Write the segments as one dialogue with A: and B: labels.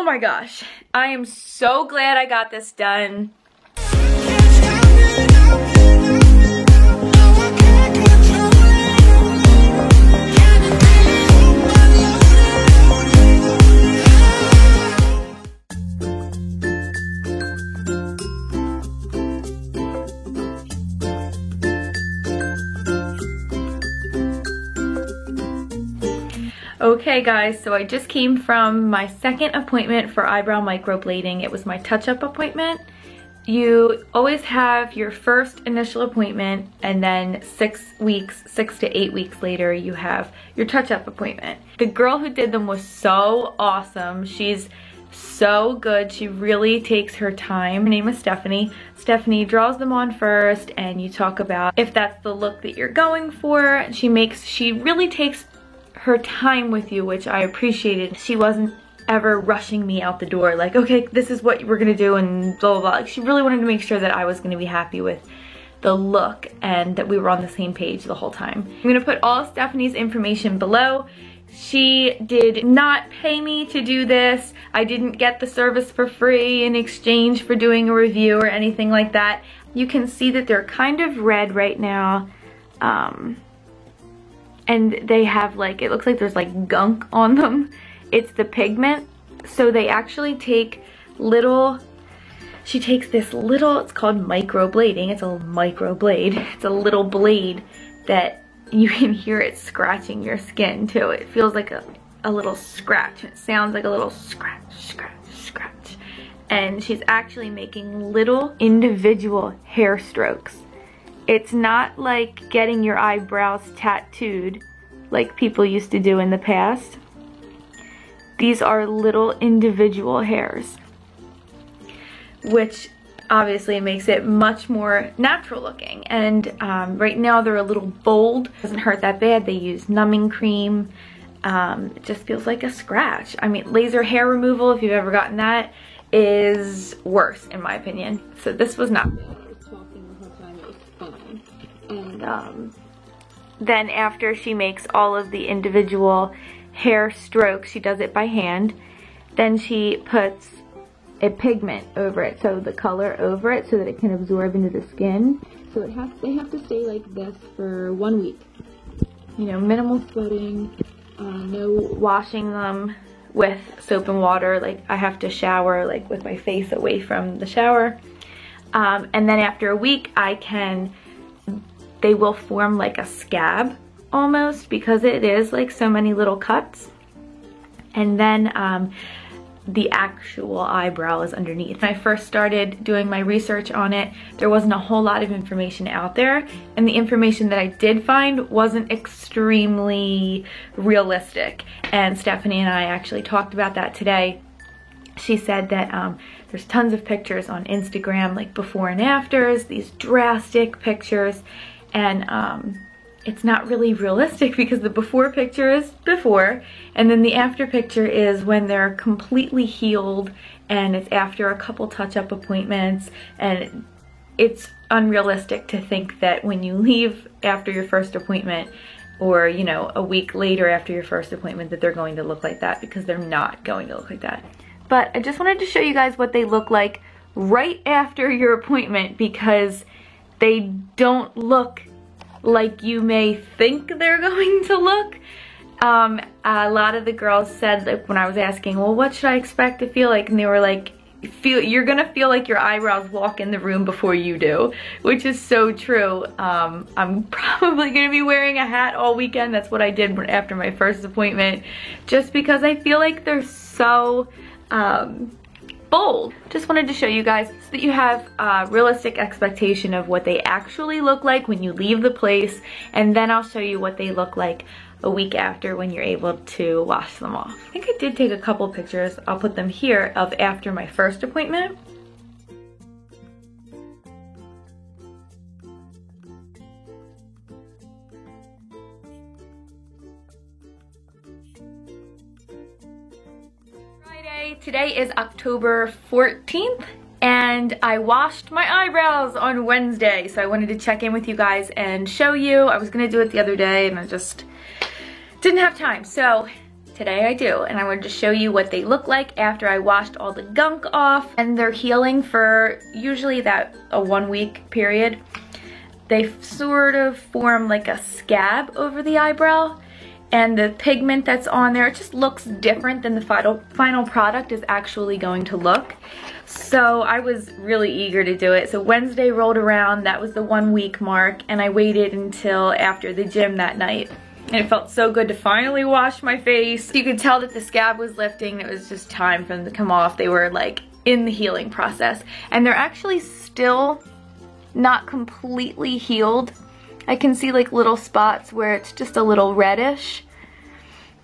A: my gosh, I am so glad I got this done. Okay guys, so I just came from my second appointment for eyebrow microblading. It was my touch-up appointment. You always have your first initial appointment, and then 6 to 8 weeks later you have your touch-up appointment. The girl who did them was so awesome. She's so good. She really takes her time. Her name is Stephanie. Stephanie draws them on first, and you talk about if that's the look that you're going for. She really takes her time with you, which I appreciated. She wasn't ever rushing me out the door like, okay, this is what we're gonna do and blah blah blah. Like, she really wanted to make sure that I was gonna be happy with the look and that we were on the same page the whole time. I'm gonna put all Stephanie's information below. She did not pay me to do this. I didn't get the service for free in exchange for doing a review or anything like that. You can see that they're kind of red right now. And they have like, it looks like there's like gunk on them. It's the pigment. So they actually take little, she takes this little, it's called microblading. It's a microblade. It's a little blade that you can hear it scratching your skin too. It feels like a little scratch. It sounds like a little scratch, scratch, scratch. And she's actually making little individual hair strokes. It's not like getting your eyebrows tattooed like people used to do in the past. These are little individual hairs, which obviously makes it much more natural looking. And right now they're a little bold. Doesn't hurt that bad. They use numbing cream. It just feels like a scratch. I mean, laser hair removal, if you've ever gotten that, is worse in my opinion. So this was not bad. And then after she makes all of the individual hair strokes, she does it by hand, then she puts a pigment over it, so the color over it, so that it can absorb into the skin. So they have to stay like this for 1 week. You know, minimal sweating, no washing them with soap and water. Like, I have to shower like with my face away from the shower. And then after a week they will form like a scab almost, because it is like so many little cuts. And then the actual eyebrow is underneath. When I first started doing my research on it, there wasn't a whole lot of information out there, and the information that I did find wasn't extremely realistic. And Stephanie and I actually talked about that today. She said that there's tons of pictures on Instagram, like before and afters, these drastic pictures, and it's not really realistic, because the before picture is before, and then the after picture is when they're completely healed, and it's after a couple touch-up appointments, and it's unrealistic to think that when you leave after your first appointment, or, you know, a week later after your first appointment, that they're going to look like that, because they're not going to look like that. But I just wanted to show you guys what they look like right after your appointment, because they don't look like you may think they're going to look. A lot of the girls said, like, when I was asking, well, what should I expect to feel like? And they were like, you're gonna feel like your eyebrows walk in the room before you do, which is so true. I'm probably gonna be wearing a hat all weekend. That's what I did after my first appointment, just because I feel like they're so bold. Just wanted to show you guys so that you have a realistic expectation of what they actually look like when you leave the place, and then I'll show you what they look like a week after when you're able to wash them off. I think I did take a couple pictures, I'll put them here, of after my first appointment. Today is October 14th, and I washed my eyebrows on Wednesday, so I wanted to check in with you guys and show you. I was gonna do it the other day and I just didn't have time. So today I do, and I wanted to show you what they look like after I washed all the gunk off. And they're healing for usually a 1 week period. They sort of form like a scab over the eyebrow, and the pigment that's on there, it just looks different than the final product is actually going to look. So I was really eager to do it. So Wednesday rolled around, that was the 1 week mark, and I waited until after the gym that night. And it felt so good to finally wash my face. You could tell that the scab was lifting. It was just time for them to come off. They were like in the healing process. And they're actually still not completely healed. I can see like little spots where it's just a little reddish,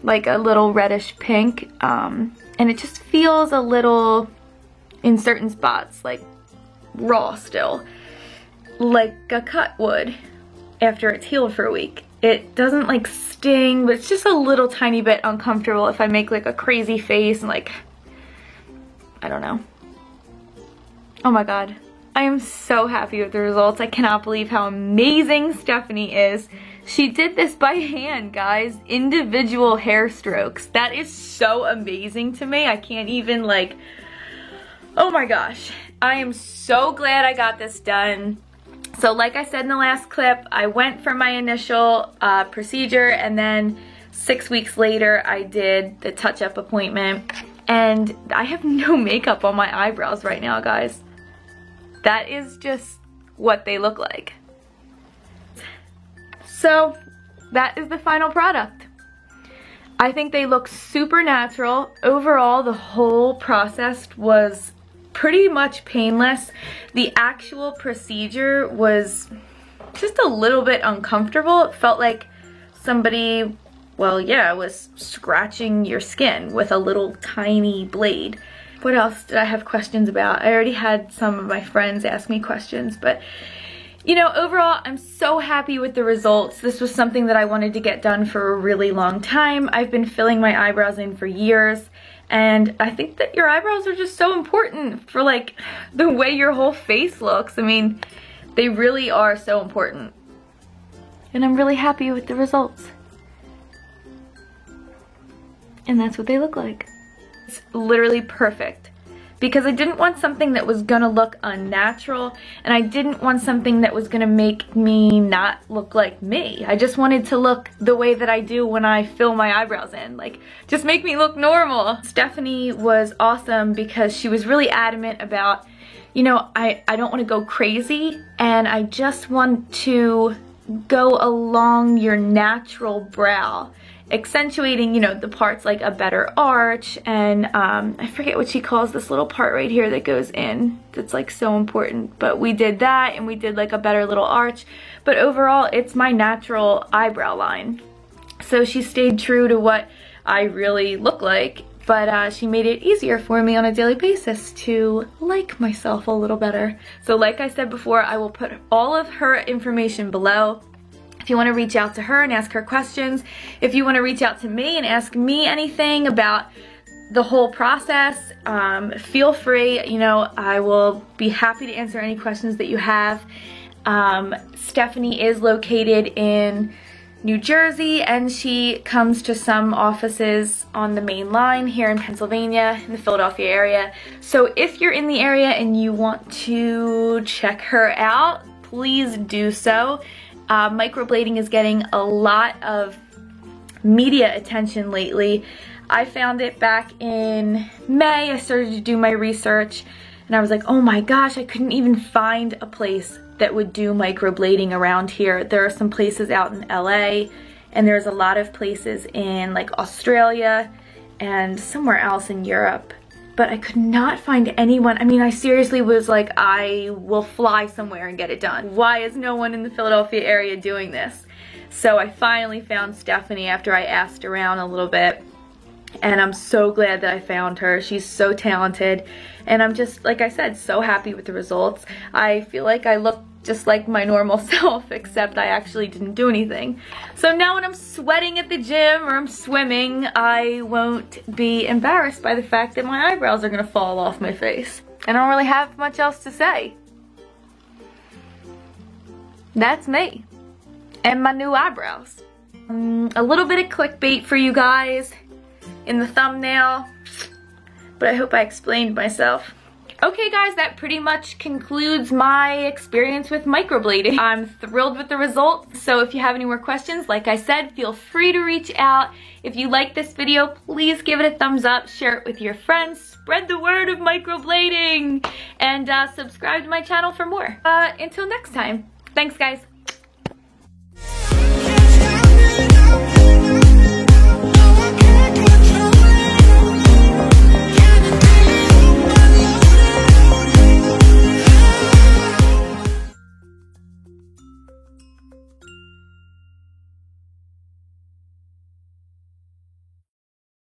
A: like a little reddish pink. And it just feels a little, in certain spots, like raw still, like a cut would after it's healed for a week. It doesn't like sting, but it's just a little tiny bit uncomfortable if I make like a crazy face and like, I don't know. Oh my God. I am so happy with the results. I cannot believe how amazing Stephanie is. She did this by hand, guys. Individual hair strokes. That is so amazing to me. I can't even like, oh my gosh. I am so glad I got this done. So like I said in the last clip, I went for my initial procedure, and then 6 weeks later I did the touch-up appointment, and I have no makeup on my eyebrows right now, guys. That is just what they look like. So that is the final product. I think they look super natural. Overall, the whole process was pretty much painless. The actual procedure was just a little bit uncomfortable. It felt like somebody, well, yeah, was scratching your skin with a little tiny blade. What else did I have questions about? I already had some of my friends ask me questions, but you know, overall, I'm so happy with the results. This was something that I wanted to get done for a really long time. I've been filling my eyebrows in for years. And I think that your eyebrows are just so important for like the way your whole face looks. I mean, they really are so important. And I'm really happy with the results. And that's what they look like. It's literally perfect. Because I didn't want something that was gonna look unnatural, and I didn't want something that was gonna make me not look like me. I just wanted to look the way that I do when I fill my eyebrows in. Like, just make me look normal. Stephanie was awesome because she was really adamant about, you know, I don't want to go crazy, and I just want to go along your natural brow, accentuating, you know, the parts like a better arch, and I forget what she calls this little part right here that goes in that's like so important, but we did that, and we did like a better little arch. But overall, it's my natural eyebrow line. So she stayed true to what I really look like, but she made it easier for me on a daily basis to like myself a little better. So like I said before, I will put all of her information below. If you want to reach out to her and ask her questions, if you want to reach out to me and ask me anything about the whole process, feel free. You know, I will be happy to answer any questions that you have. Stephanie is located in New Jersey, and she comes to some offices on the main line here in Pennsylvania, in the Philadelphia area. So if you're in the area and you want to check her out, please do so. Microblading is getting a lot of media attention lately. I found it back in May. I started to do my research, and I was like, oh my gosh, I couldn't even find a place that would do microblading around here. There are some places out in LA, and there's a lot of places in like Australia and somewhere else in Europe. But I could not find anyone. I mean, I seriously was like, I will fly somewhere and get it done. Why is no one in the Philadelphia area doing this? So I finally found Stephanie after I asked around a little bit. And I'm so glad that I found her. She's so talented. And I'm just, like I said, so happy with the results. I feel like I look just like my normal self, except I actually didn't do anything. So now when I'm sweating at the gym or I'm swimming, I won't be embarrassed by the fact that my eyebrows are gonna fall off my face. I don't really have much else to say. That's me and my new eyebrows. A little bit of clickbait for you guys. in the thumbnail, but I hope I explained myself. Okay guys, that pretty much concludes my experience with microblading. I'm thrilled with the results, so if you have any more questions, like I said, feel free to reach out. If you like this video, please give it a thumbs up, share it with your friends, spread the word of microblading, and subscribe to my channel for more. Until next time, thanks guys.